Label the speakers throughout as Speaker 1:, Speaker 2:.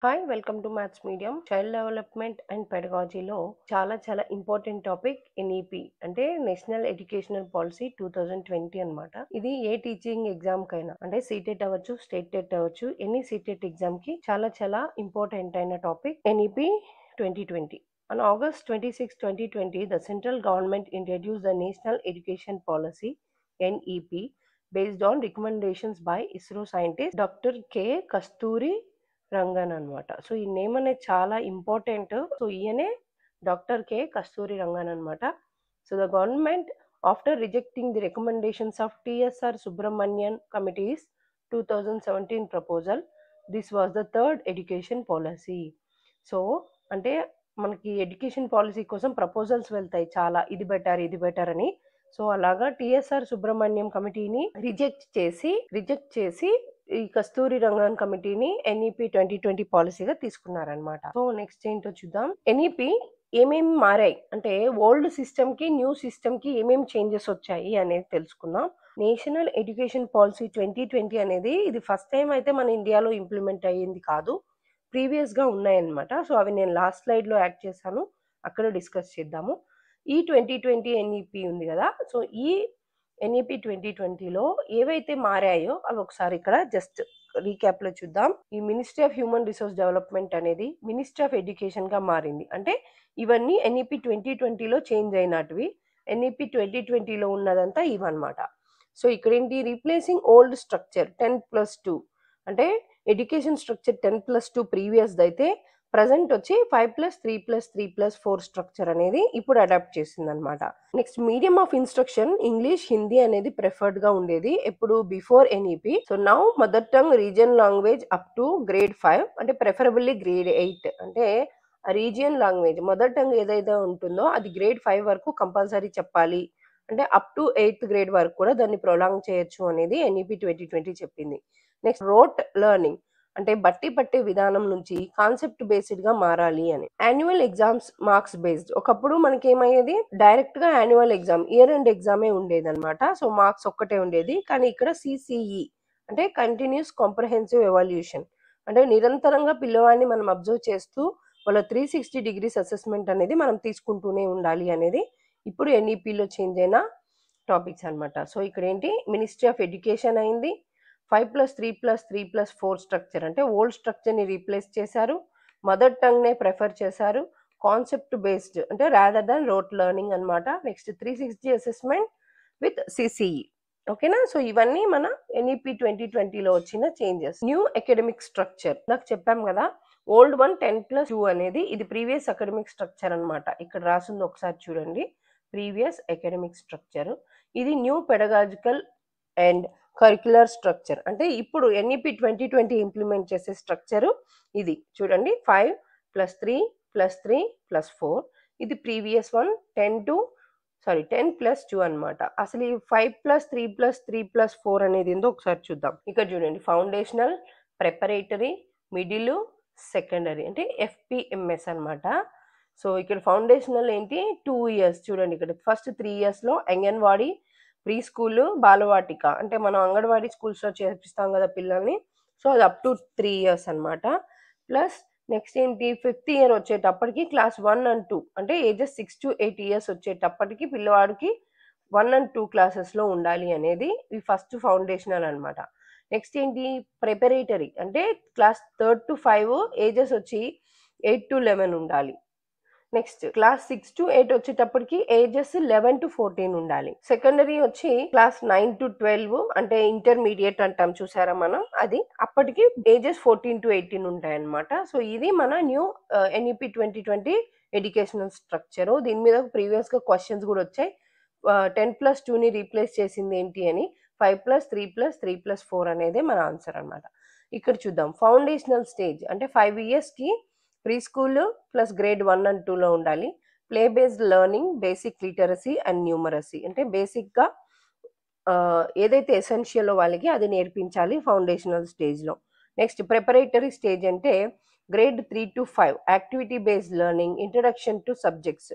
Speaker 1: Hi welcome to maths medium. Child development and పెడగాజీలో చాలా important topic NEP అంటే national educational policy 2020 అన్నమాట. ఇది ఏ టీచింగ్ ఎగ్జామ్ కైనా అంటే సీటెట్ అవ్వచ్చు, స్టేట్ టెట్ అవ్వచ్చు, ఎనీ సీటెట్ ఎగ్జామ్ కి చాలా ఇంపార్టెంట్ అయిన topic NEP 2020. On August 26, 2020, the central government introduced the National Education Policy (NEP) based on recommendations by ISRO scientist Dr. K. Kasturi Rangan అనమాట. So ఈ name అనేది చాలా important. So ఈయనే doctor K Kasturi Rangan అనమాట. So the government after rejecting the recommendations of TSR Subramanian committee's 2017 proposal, this was the third education policy. So అంటే మనకి education policy కోసం proposals వెళ్తాయి చాలా, ఇది బెటర్ అని. సో అలాగా టిఎస్ఆర్ సుబ్రహ్మణ్యం కమిటీని రిజెక్ట్ చేసి ఈ కస్తూరి రంగన్ కమిటీని ఎన్ఈపి 2020 పాలసీగా తీసుకున్నారనమాట. సో నెక్స్ట్ ఏంటో చూద్దాం. ఎన్ఈపి ఏమేమి మారాయి అంటే ఓల్డ్ సిస్టమ్ కి న్యూ సిస్టమ్ కి ఏమేమి చేంజెస్ వచ్చాయి అనేది తెలుసుకుందాం. నేషనల్ ఎడ్యుకేషన్ పాలసీ 2020 అనేది ఇది ఫస్ట్ టైం అయితే మన ఇండియాలో ఇంప్లిమెంట్ అయ్యింది కాదు, ప్రీవియస్ గా ఉన్నాయన్నమాట. సో అవి నేను లాస్ట్ స్లైడ్ లో యాడ్ చేశాను, అక్కడ డిస్కస్ చేద్దాము. ఈ 2020 ఎన్ఈపి ఉంది కదా, సో ఈ ఎన్ఈపి 2020లో ఏవైతే మారాయో అవి ఒకసారి ఇక్కడ జస్ట్ రీక్యాప్ లో చూద్దాం. ఈ ministry of human resource development అనేది మినిస్ట్రీ ఆఫ్ ఎడ్యుకేషన్ గా మారింది. అంటే ఇవన్నీ ఎన్ఈపి 2020లో చేంజ్ అయినటివి, ఎన్ఈపి 2020లో ఉన్నదంతా ఇవన్నమాట. సో ఇక్కడ ఏంటి, రీప్లేసింగ్ ఓల్డ్ స్ట్రక్చర్ 10+2 అంటే ఎడ్యుకేషన్ స్ట్రక్చర్ 10+2 ప్రీవియస్ అయితే ప్రజెంట్ వచ్చి 5+3+3+4 స్ట్రక్చర్ అనేది ఇప్పుడు అడాప్ట్ చేసింది అనమాట. Next medium of instruction English, Hindi అనేది ప్రిఫర్డ్ గా ఉండేది ఎప్పుడు before NEP. So now mother tongue region language up to grade 5 అంటే ప్రిఫరబుల్లీ గ్రేడ్ 8 అంటే రీజియన్ లాంగ్వేజ్ మదర్ టంగ్ ఏదైతే ఉంటుందో అది గ్రేడ్ 5 వరకు కంపల్సరీ చెప్పాలి, అంటే అప్ టు 8th గ్రేడ్ వరకు కూడా దాన్ని ప్రొలాంగ్ చేయొచ్చు అనేది ఎన్ఈపి 2020 చెప్పింది. నెక్స్ట్ రోట్ లెర్నింగ్ అంటే బట్టి పట్టే విధానం నుంచి కాన్సెప్ట్ బేస్డ్ గా మారాలి అని. యాన్యువల్ ఎగ్జామ్స్ మార్క్స్ బేస్డ్, ఒకప్పుడు మనకి ఏమయ్యేది డైరెక్ట్ గా యాన్యువల్ ఎగ్జామ్ ఇయర్ ఎండ్ ఎగ్జామే ఉండేది అనమాట. సో మార్క్స్ ఒక్కటే ఉండేది, కానీ ఇక్కడ సిసిఈ అంటే కంటిన్యూస్ కాంప్రహెన్సివ్ ఎవాల్యూషన్ అంటే నిరంతరంగా పిల్లవాడిని మనం అబ్జర్వ్ చేస్తూ వాళ్ళ 360 degrees అసెస్మెంట్ అనేది మనం తీసుకుంటూనే ఉండాలి అనేది ఇప్పుడు ఎన్ఈపిలో చేంజ్ అయిన టాపిక్స్ అనమాట. సో ఇక్కడ ఏంటి, మినిస్ట్రీ ఆఫ్ ఎడ్యుకేషన్ అయింది, 5+3+3+4 స్ట్రక్చర్ అంటే ఓల్డ్ స్ట్రక్చర్ ని రీప్లేస్ చేశారు, మదర్ టంగ్ నే ప్రిఫర్ చేశారు, కాన్సెప్ట్ బేస్డ్ అంటే రాదర్ దాన్ రోట్ లెర్నింగ్ అనమాట. Next 360 assessment with CCE. ఓకేనా. సో ఇవన్నీ మన ఎన్ఈపి 2020లో వచ్చిన చేంజెస్. న్యూ అకాడమిక్ స్ట్రక్చర్ నాకు చెప్పాం కదా, ఓల్డ్ వన్ 10+2 అనేది ఇది ప్రీవియస్ అకాడమిక్ స్ట్రక్చర్ అనమాట. ఇక్కడ రాసింది ఒకసారి చూడండి, ప్రీవియస్ అకాడమిక్ స్ట్రక్చర్. ఇది new pedagogical and curricular structure అంటే ఇప్పుడు ఎన్ఈపి 2020 ఇంప్లిమెంట్ చేసే స్ట్రక్చర్ ఇది చూడండి, 5+3+3+4. ఇది ప్రీవియస్ వన్ 10+2 అనమాట. అసలు ఈ 5+3+3+4 అనేది ఏందో ఒకసారి చూద్దాం. ఇక్కడ చూడండి, ఫౌండేషనల్, ప్రిపరేటరీ, మిడిల్, సెకండరీ అంటే ఎఫ్పిఎంఎస్ అనమాట. సో ఇక్కడ ఫౌండేషనల్ ఏంటి 2 years చూడండి, ఇక్కడ ఫస్ట్ 3 years లో అంగన్వాడీ, ప్రీ స్కూల్, బాలవాటిక అంటే మనం అంగన్వాడీ స్కూల్స్ లో చేర్పిస్తాం కదా పిల్లల్ని, సో అది అప్ టు 3 years అనమాట. ప్లస్ నెక్స్ట్ ఏంటి, 5th year వచ్చేటప్పటికి క్లాస్ 1 and 2 అంటే ఏజెస్ 6 to 8 years వచ్చేటప్పటికి పిల్లవాడికి 1 and 2 క్లాసెస్ లో ఉండాలి అనేది ఈ ఫస్ట్ ఫౌండేషనల్ అనమాట. నెక్స్ట్ ఏంటి, ప్రిపరేటరీ అంటే క్లాస్ 3rd to 5 ఏజెస్ వచ్చి 8 to 11 ఉండాలి. నెక్స్ట్ క్లాస్ 6 to 8 వచ్చేటప్పటికి ఏజెస్ 11 to 14 ఉండాలి. సెకండరీ వచ్చి క్లాస్ 9 to 12 అంటే ఇంటర్మీడియట్ అంటాం చూసారా మనం, అది అప్పటికి ఏజెస్ 14 to 18 ఉంటాయి అనమాట. సో ఇది మన న్యూ ఎన్ఈపి 2020 ఎడ్యుకేషనల్ స్ట్రక్చర్. దీని మీద ప్రీవియస్ గా క్వశ్చన్స్ కూడా వచ్చాయి. 10+2 ని రీప్లేస్ చేసింది ఏంటి అని, 5+3+3+4 అనేది మన ఆన్సర్ అనమాట. ఇక్కడ చూద్దాం, ఫౌండేషనల్ స్టేజ్ అంటే 5 years కి pre school plus grade 1 and 2లో ఉండాలి. Play based learning, basic literacy and numeracy అంటే బేసిక్ గా ఏదైతే ఎసెన్షియల్ వాళ్ళకి అది నేర్పించాలి ఫౌండేషనల్ స్టేజ్ లో. నెక్స్ట్ ప్రిపరేటరీ స్టేజ్ అంటే grade 3 to 5 activity based learning, introduction to subjects.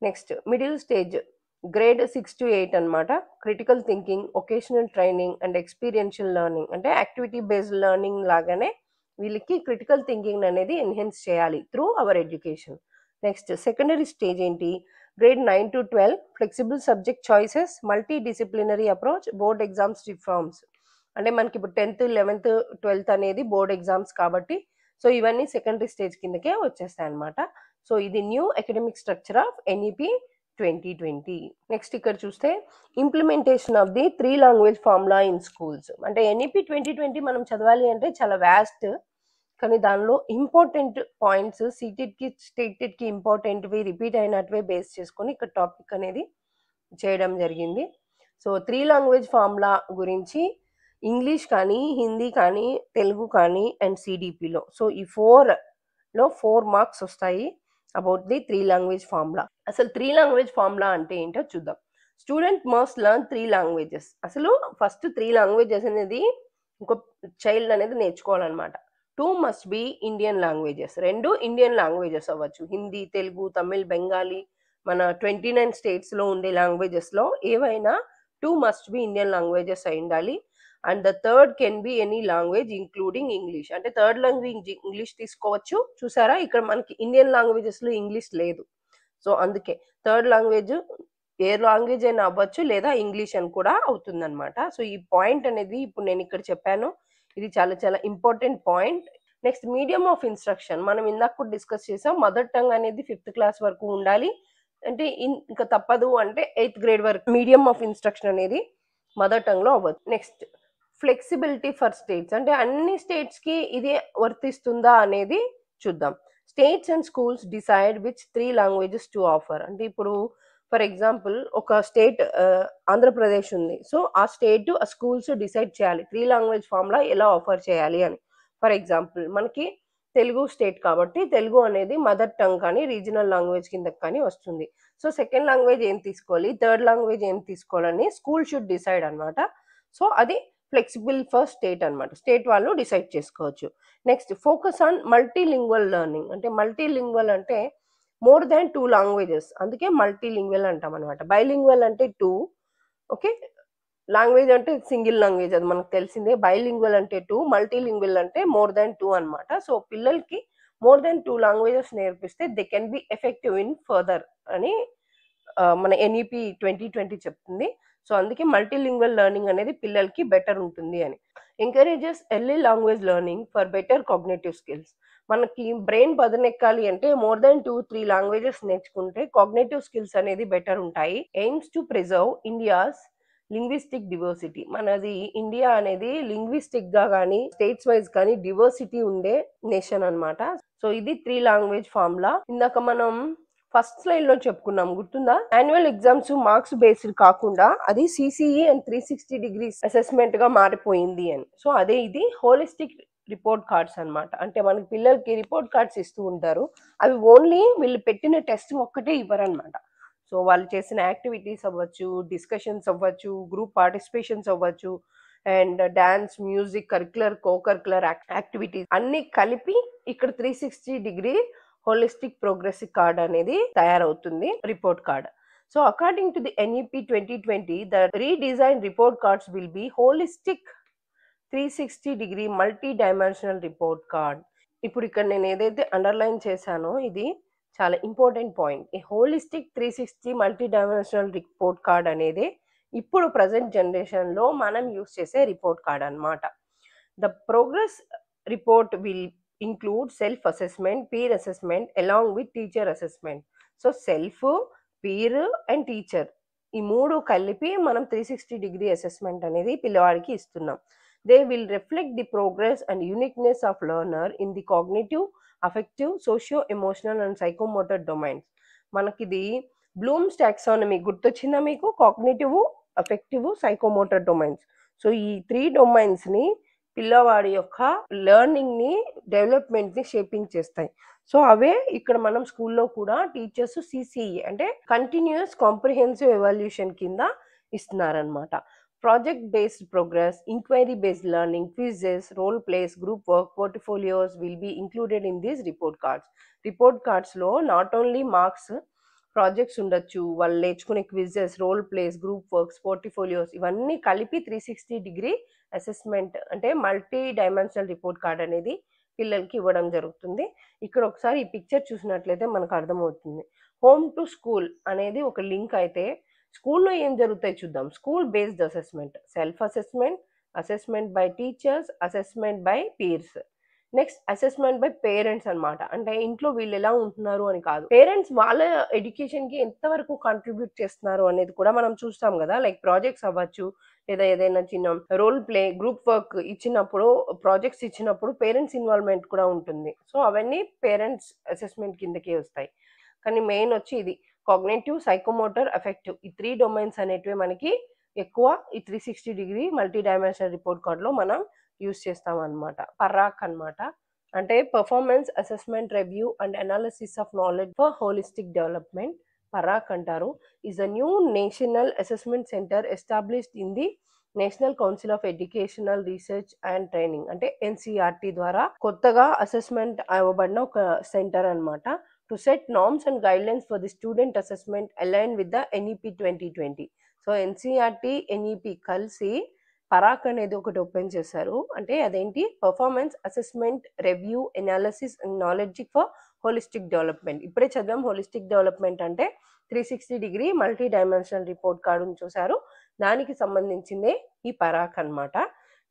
Speaker 1: Next middle stage grade 6 to 8 అనమాట, critical thinking, vocational training and experiential learning అంటే యాక్టివిటీ బేస్డ్ లెర్నింగ్ లాగానే వీళ్ళకి క్రిటికల్ థింకింగ్ అనేది ఎన్హాన్స్ చేయాలి through our education. Next secondary stage ఏంటి? Grade 9 to 12 flexible subject choices, multi disciplinary approach, board exams reforms. అంటే మనకి ఇప్పుడు 10th 11th 12th అనేది బోర్డ్ ఎగ్జామ్స్ కాబట్టి సో ఇవన్నీ సెకండరీ స్టేజ్ కిందకే వచ్చేస్తాయి అనమాట. సో ఇది new academic structure of NEP 2020. Next ఇక్కడ చూస్తే implementation of the 3 language formula in schools. అంటే ఎన్ఈపి 2020 మనం చదవాలి అంటే చాలా వ్యాస్ట్, కానీ దానిలో ఇంపార్టెంట్ పాయింట్స్ సీటెడ్కి స్టేటెడ్కి ఇంపార్టెంట్వి రిపీట్ అయినట్టువే బేస్ చేసుకొని ఇక్కడ టాపిక్ అనేది చేయడం జరిగింది. సో 3 లాంగ్వేజ్ ఫార్ములా గురించి ఇంగ్లీష్ కానీ, హిందీ కానీ, తెలుగు కానీ అండ్ సిడిపిలో సో ఈ 4లో 4 మార్క్స్ వస్తాయి అబౌట్ ది 3 లాంగ్వేజ్ ఫార్ములా. అసలు 3 లాంగ్వేజ్ ఫార్ములా అంటే ఏంటో చూద్దాం. Student must learn 3 languages. అసలు ఫస్ట్ 3 లాంగ్వేజెస్ అనేది ఒక చైల్డ్ అనేది నేర్చుకోవాలన్నమాట. 2 must be Indian languages. 2 Indian languages అవ్వచ్చు. హిందీ, తెలుగు, తమిళ్, బెంగాలీ, మన 29 స్టేట్స్లో ఉండే లాంగ్వేజెస్లో ఏవైనా 2 మస్ట్ బి ఇండియన్ లాంగ్వేజెస్ అయి ఉండాలి. And the third can be any language including English. అంటే థర్డ్ లాంగ్వేజ్ ఇంగ్లీష్ తీసుకోవచ్చు. చూసారా ఇక్కడ మనకి ఇండియన్ లాంగ్వేజెస్లో ఇంగ్లీష్ లేదు. సో అందుకే థర్డ్ లాంగ్వేజ్ ఏ లాంగ్వేజ్ అయినా అవ్వచ్చు లేదా ఇంగ్లీష్ అని కూడా అవుతుంది అనమాట. సో ఈ పాయింట్ అనేది ఇప్పుడు నేను ఇక్కడ చెప్పాను, ఇది చాలా చాలా important point. Next medium of instruction. మనం ఇందాక కూడా డిస్కస్ చేసాం, మదర్ టంగ్ అనేది 5th క్లాస్ వరకు ఉండాలి. అంటే ఇంకా తప్పదు అంటే 8th గ్రేడ్ వరకు మీడియం ఆఫ్ ఇన్స్ట్రక్షన్ అనేది మదర్ టంగ్లో అవ్వచ్చు. Next flexibility for states. అంటే అన్ని స్టేట్స్కి ఇది వర్తిస్తుందా అనేది చూద్దాం. States and schools decide which 3 languages to offer. అంటే ఇప్పుడు ఫర్ ఎగ్జాంపుల్ ఒక స్టేట్ ఆంధ్రప్రదేశ్ ఉంది. సో ఆ స్టేట్ ఆ స్కూల్స్ డిసైడ్ చేయాలి 3 లాంగ్వేజ్ ఫార్ములా ఎలా ఆఫర్ చేయాలి అని. ఫర్ ఎగ్జాంపుల్ మనకి తెలుగు స్టేట్ కాబట్టి తెలుగు అనేది మదర్ టంగ్ కానీ రీజనల్ లాంగ్వేజ్ కింద కానీ వస్తుంది. సో సెకండ్ లాంగ్వేజ్ ఏం తీసుకోవాలి, థర్డ్ లాంగ్వేజ్ ఏం తీసుకోవాలని స్కూల్ షుడ్ డిసైడ్ అనమాట. సో అది ఫ్లెక్సిబుల్ ఫర్ స్టేట్ అనమాట. స్టేట్ వాళ్ళు డిసైడ్ చేసుకోవచ్చు. Next focus on multilingual learning. అంటే మల్టీలింగ్వల్ అంటే మోర్ దాన్ 2 లాంగ్వేజెస్, అందుకే మల్టీలింగ్వల్ అంటాం అనమాట. బైలింగ్వల్ అంటే 2, ఓకే. లాంగ్వేజ్ అంటే సింగిల్ లాంగ్వేజ్, అది మనకు తెలిసిందే. బైలింగ్వల్ అంటే 2, మల్టీలింగ్వల్ అంటే మోర్ దాన్ 2 అనమాట. సో పిల్లలకి మోర్ దాన్ 2 లాంగ్వేజెస్ నేర్పిస్తే they can be effective in further అని మన ఎన్ఈపి 2020 చెప్తుంది. సో అందుకే మల్టీలింగ్వల్ లెర్నింగ్ అనేది పిల్లలకి బెటర్ ఉంటుంది అని. Encourages early language learning for better cognitive skills. మనకి బ్రెయిన్ పదనెక్కాలి అంటే మోర్ దాన్ 2-3 లాంగ్వేజెస్ నేర్చుకుంటే కాగ్నేటివ్ స్కిల్స్ అనేది బెటర్ ఉంటాయి. AIIMS to preserve India's linguistic diversity. మనది ఇండియా అనేది లింగ్విస్టిక్ గా కానీ స్టేట్స్ వైజ్ కానీ డివర్సిటీ ఉండే నేషన్ అనమాట. సో ఇది 3 లాంగ్వేజ్ ఫార్ములా. ఇందాక మనం ఫస్ట్ స్లైడ్ లో చెప్పుకున్నాం, గుర్తుందా? యాన్యువల్ ఎగ్జామ్స్ మార్క్స్ బేస్డ్ కాకుండా అది సిసిఈ అండ్ 360 degrees అసెస్మెంట్ గా మారిపోయింది అని. సో అదే ఇది హోలిస్టిక్ రిపోర్ట్ కార్డ్స్ అనమాట. అంటే మనకి పిల్లలకి రిపోర్ట్ కార్డ్స్ ఇస్తూ ఉంటారు, అవి ఓన్లీ వీళ్ళు పెట్టిన టెస్ట్ ఒక్కటే ఇవ్వరనమాట. సో వాళ్ళు చేసిన యాక్టివిటీస్ అవ్వచ్చు, డిస్కషన్స్ అవ్వచ్చు, గ్రూప్ పార్టిసిపేషన్స్ అవ్వచ్చు, and dance, music, curricular, co-curricular activities అన్ని కలిపి ఇక్కడ 360 degree హోలిస్టిక్ ప్రోగ్రెసివ్ కార్డ్ అనేది తయారవుతుంది, report card. So according to the NEP 2020 the redesign report cards will be holistic 360 degree multi dimensional report card. ఇప్పుడు ఇక్కడ నేను ఏదైతే అండర్లైన్ చేశానో ఇది చాలా ఇంపార్టెంట్ పాయింట్. ఈ holistic 360 multi dimensional report card అనేది ఇప్పుడు ప్రజెంట్ జనరేషన్లో మనం యూస్ చేసే రిపోర్ట్ కార్డ్ అనమాట. The progress report will include self assessment, peer assessment along with teacher assessment. So self, peer and teacher ఈ మూడు కలిపి మనం 360 degree అసెస్మెంట్ అనేది పిల్లవాడికి ఇస్తున్నాం. They will reflect the progress and uniqueness of learner in the cognitive, affective, socio emotional and psychomotor domains. మనకిది Bloom's taxonomy గుర్తొచ్చిందా మీకు? Cognitive, affective, psychomotor domains. So ఈ 3 డొమైన్స్ని పిల్లవాడి యొక్క లెర్నింగ్ని, డెవలప్మెంట్ని షేపింగ్ చేస్తాయి. సో అవే ఇక్కడ మనం స్కూల్లో కూడా టీచర్స్ సిసిఈ అంటే కంటిన్యూస్ కాంప్రిహెన్సివ్ ఎవాల్యూషన్ కింద ఇస్తున్నారనమాట. Project based progress, inquiry based learning, quizzes, role plays, group work, portfolios will be included in these report cards. Report కార్డ్స్లో నాట్ ఓన్లీ మార్క్స్, ప్రాజెక్ట్స్ ఉండొచ్చు, వాళ్ళు నేర్చుకునే quizzes, role plays, group works, portfolios ఇవన్నీ కలిపి 360 degree assessment అంటే multi dimensional report card అనేది పిల్లలకి ఇవ్వడం జరుగుతుంది. ఇక్కడ ఒకసారి ఈ పిక్చర్ చూసినట్లయితే మనకు అర్థమవుతుంది. హోమ్ టు స్కూల్ అనేది ఒక లింక్ అయితే స్కూల్లో ఏం జరుగుతాయి చూద్దాం. School based assessment, self assessment, assessment by teachers, assessment by peers. Next assessment by parents అన్నమాట. అంటే ఇంట్లో వీళ్ళు ఎలా ఉంటున్నారు అని కాదు, పేరెంట్స్ వాళ్ళ ఎడ్యుకేషన్ కి ఎంతవరకు కాంట్రిబ్యూట్ చేస్తున్నారు అనేది కూడా మనం చూస్తాం కదా. లైక్ ప్రాజెక్ట్స్ అవ్వచ్చు, లేదా ఏదైనా చిన్న రోల్ ప్లే, గ్రూప్ వర్క్ ఇచ్చినప్పుడు, ప్రాజెక్ట్స్ ఇచ్చినప్పుడు పేరెంట్స్ ఇన్వాల్వ్మెంట్ కూడా ఉంటుంది. సో అవన్నీ పేరెంట్స్ అసెస్మెంట్ కిందకే వస్తాయి. కానీ మెయిన్ వచ్చి ఇది కాగ్నేటివ్, సైకోమోటర్, అఫెక్టివ్, ఈ 3 డొమైన్స్ అనేటివి మనకి ఎక్కువ ఈ 360 degree multi dimensional report card లో మనం యూజ్ చేస్తాం అనమాట. పరాక్ అన్నమాట. అంటే performance assessment review and analysis of knowledge for holistic development. Parakh అంటారు. Is a new national assessment centre established in the national council of educational research and training, అంటే NCERT ద్వారా కొత్తగా అసెస్మెంట్ అవ్వబడిన ఒక సెంటర్ అన్నమాట. To set norms and guidelines for the student assessment align with the NEP 2020. So NCERT, NEP కలిసి పరాక్ అనేది ఒకటి open చేశారు. అంటే అదేంటి, performance assessment review analysis and knowledge for holistic development. ఇప్పుడే చదివాం హోలిస్టిక్ డెవలప్మెంట్ అంటే 360 డిగ్రీ మల్టీ డైమెన్షనల్ రిపోర్ట్ కార్డును చూసారు, దానికి సంబంధించిందే ఈ పరాక్ అన్నమాట.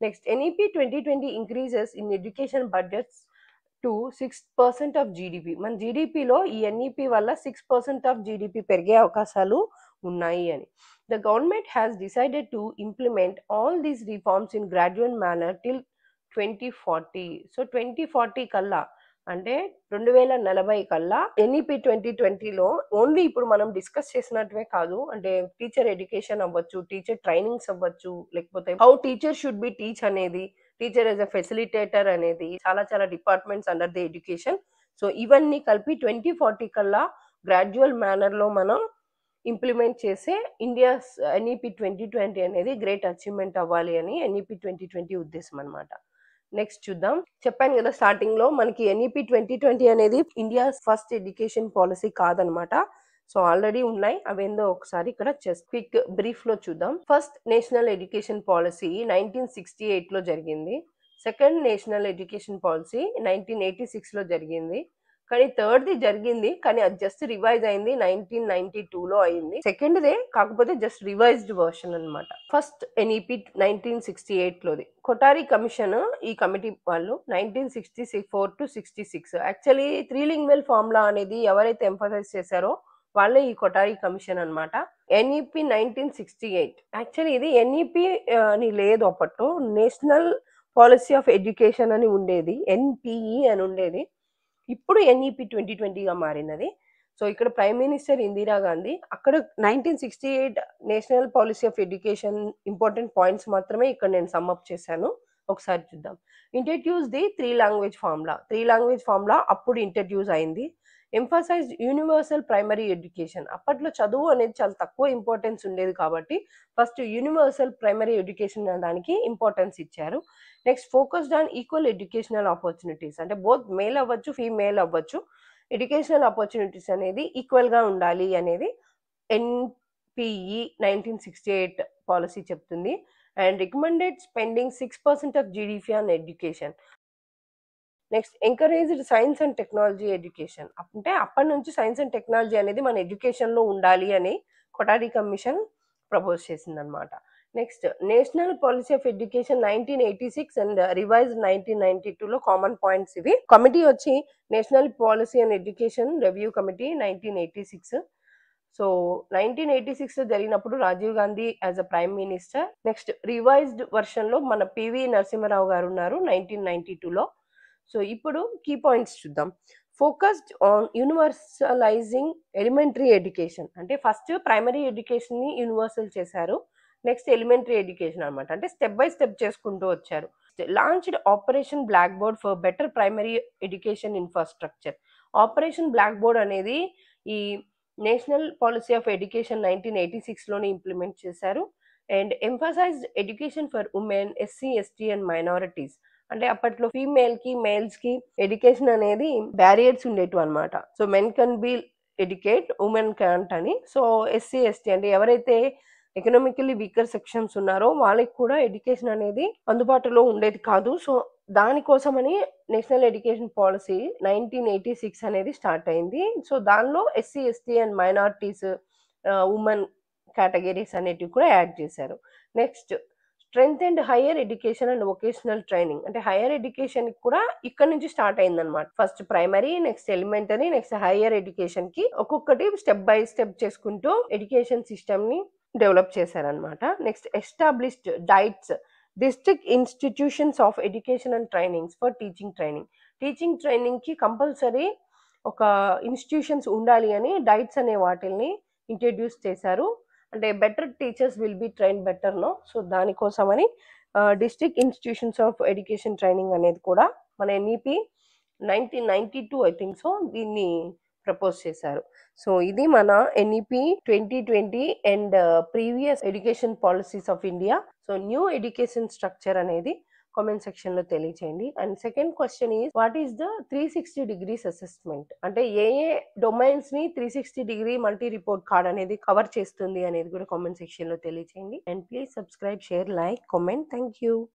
Speaker 1: Next NEP 2020 increases in education budgets to 6% of GDP. మన జీడిపిలో ఈ NEP వల్ల 6% ఆఫ్ జీడిపి పెరిగే అవకాశాలు ఉన్నాయి అని. The government has decided to implement all these reforms in gradual manner till 2040. So 2040 కల్లా, అంటే 2040 కల్లా NEP 2020లో ఓన్లీ ఇప్పుడు మనం డిస్కస్ చేసినట్టువే కాదు, అంటే టీచర్ ఎడ్యుకేషన్ అవ్వచ్చు, టీచర్ ట్రైనింగ్స్ అవ్వచ్చు, లేకపోతే how teacher should be teach అనేది, టీచర్ యాజ్ అ ఫెసిలిటేటర్ అనేది, చాలా చాలా departments under the education. So ఇవన్నీ కలిపి 2040 కల్లా గ్రాడ్యువల్ మేనర్లో మనం ఇంప్లిమెంట్ చేసే ఇండియాస్ NEP 2020 అనేది గ్రేట్ అచీవ్మెంట్ అవ్వాలి అని NEP 2020 ఉద్దేశం అనమాట. నెక్స్ట్ చూద్దాం. చెప్పాను కదా స్టార్టింగ్ లో, మనకి NEP 2020 అనేది ఇండియాస్ ఫస్ట్ ఎడ్యుకేషన్ పాలసీ కాదనమాట. సో ఆల్రెడీ ఉన్నాయి, అవేందో ఒకసారి ఇక్కడ జస్ట్ క్విక్ బ్రీఫ్ లో చూద్దాం. ఫస్ట్ నేషనల్ ఎడ్యుకేషన్ పాలసీ 1968 లో జరిగింది. సెకండ్ నేషనల్ ఎడ్యుకేషన్ పాలసీ 1986 లో జరిగింది. కానీ థర్డ్ది జరిగింది, కానీ అది జస్ట్ రివైజ్ అయింది 1992లో అయింది. సెకండ్దే కాకపోతే జస్ట్ రివైజ్డ్ వర్షన్ అనమాట. First NEP 1968లోది. కొటారి కమిషన్, ఈ కమిటీ వాళ్ళు 1964 to 66. యాక్చువల్లీ త్రీలింగ్వెల్ ఫార్ములా అనేది ఎవరైతే ఎంఫసైజ్ చేశారో వాళ్ళే ఈ కొటారి కమిషన్ అనమాట. NEP 1968. యాక్చువల్లీ ఇది NEP అని లేదు అప్పట్లో, నేషనల్ పాలసీ ఆఫ్ ఎడ్యుకేషన్ అని ఉండేది, NPE అని ఉండేది. ఇప్పుడు NEP 2020గా మారినది. సో ఇక్కడ ప్రైమ్ మినిస్టర్ ఇందిరా గాంధీ, అక్కడ 1968 national policy of education important points మాత్రమే ఇక్కడ నేను సమ్అప్ చేశాను. ఒకసారి చూద్దాం. Introduce the 3 language formula. 3 language formula అప్పుడు ఇంట్రడ్యూస్ అయింది. Emphasised universal primary education. అప్పట్లో చదువు అనేది చాలా తక్కువ ఇంపార్టెన్స్ ఉండేది కాబట్టి ఫస్ట్ యూనివర్సల్ ప్రైమరీ ఎడ్యుకేషన్ దానికి ఇంపార్టెన్స్ ఇచ్చారు. Next focused on equal educational opportunities, అంటే బోత్ మేల్ అవ్వచ్చు, ఫీమేల్ అవ్వచ్చు, ఎడ్యుకేషనల్ ఆపర్చునిటీస్ అనేది ఈక్వల్గా ఉండాలి అనేది NPE 1968 పాలసీ చెప్తుంది. And recommended spending 6% of GDP on education. Next encouraged science and technology education. అంటే అప్పటి నుంచి సైన్స్ అండ్ టెక్నాలజీ అనేది మన ఎడ్యుకేషన్లో ఉండాలి అని కొటారి కమిషన్ ప్రపోజ్ చేసిందనమాట. Next national policy of education 1986 and revise 1992లో కామన్ పాయింట్స్ ఇవి. కమిటీ వచ్చి national policy and education review committee 1986. So 1986 జరిగినప్పుడు Rajiv Gandhi as a prime minister. Next revised version లో మన PV నరసింహారావు గారు ఉన్నారు 1992లో. సో ఇప్పుడు కీ పాయింట్స్ చూద్దాం. Focused on universalizing elementary education, అంటే ఫస్ట్ ప్రైమరీ ఎడ్యుకేషన్ ని యూనివర్సల్ చేశారు. నెక్స్ట్ ఎలిమెంటరీ ఎడ్యుకేషన్ అనమాట, అంటే స్టెప్ బై స్టెప్ చేసుకుంటూ వచ్చారు. Launched operation black board for better primary education infrastructure. Operation black board అనేది ఈ నేషనల్ పాలసీ ఆఫ్ ఎడ్యుకేషన్ 1986లోనే ఇంప్లిమెంట్ చేశారు. And emphasized education for women, SC, ST and minorities. అంటే అప్పట్లో ఫీమేల్ కి మేల్స్ కి ఎడ్యుకేషన్ అనేది బ్యారియర్స్ ఉండేటివి అనమాట. So men can be educate, women can't అని. సో SC, ST అంటే ఎవరైతే ఎకనామికల్లీ వీకర్ సెక్షన్స్ ఉన్నారో వాళ్ళకి కూడా ఎడ్యుకేషన్ అనేది అందుబాటులో ఉండేది కాదు. సో దానికోసమని నేషనల్ ఎడ్యుకేషన్ పాలసీ 1986 అనేది స్టార్ట్ అయింది. సో, దానిలో SC, ST and minorities, women categories అనేటివి కూడా యాడ్ చేశారు. Next strength and higher education and vocational training. అంటే హైయర్ ఎడ్యుకేషన్ కూడా ఇక్కడ నుంచి స్టార్ట్ అయిందనమాట. First primary, next elementary, next higher education కి ఒక్కొక్కటి స్టెప్ బై స్టెప్ చేసుకుంటూ ఎడ్యుకేషన్ సిస్టమ్ ని డెవలప్ చేశారనమాట. Next established diets, district institutions of education and trainings for teaching training. Teaching training కి కంపల్సరీ ఒక ఇన్స్టిట్యూషన్స్ ఉండాలి అని డైట్స్ అనే వాటిల్ని ఇంట్రడ్యూస్ చేశారు. అంటే better teachers will be train better no. So దానికోసమని district institutions of education training అనేది కూడా మన ఎన్ఈపి 1992 ఐ థింక్ సో దీన్ని ప్రపోజ్ చేశారు. సో ఇది మన NEP 2020 and previous education policies of India. So new education structure అనేది కామెంట్ సెక్షన్ లో తెలియచేయండి. And second question is what is the 360 degrees assessment? అంటే ఏ డొమైన్స్ ని 360 డిగ్రీ మల్టీ రిపోర్ట్ కార్డ్ అనేది కవర్ చేస్తుంది అనేది కూడా కామెంట్ సెక్షన్ లో తెలియచేయండి. And please subscribe, share, like, comment. Thank you.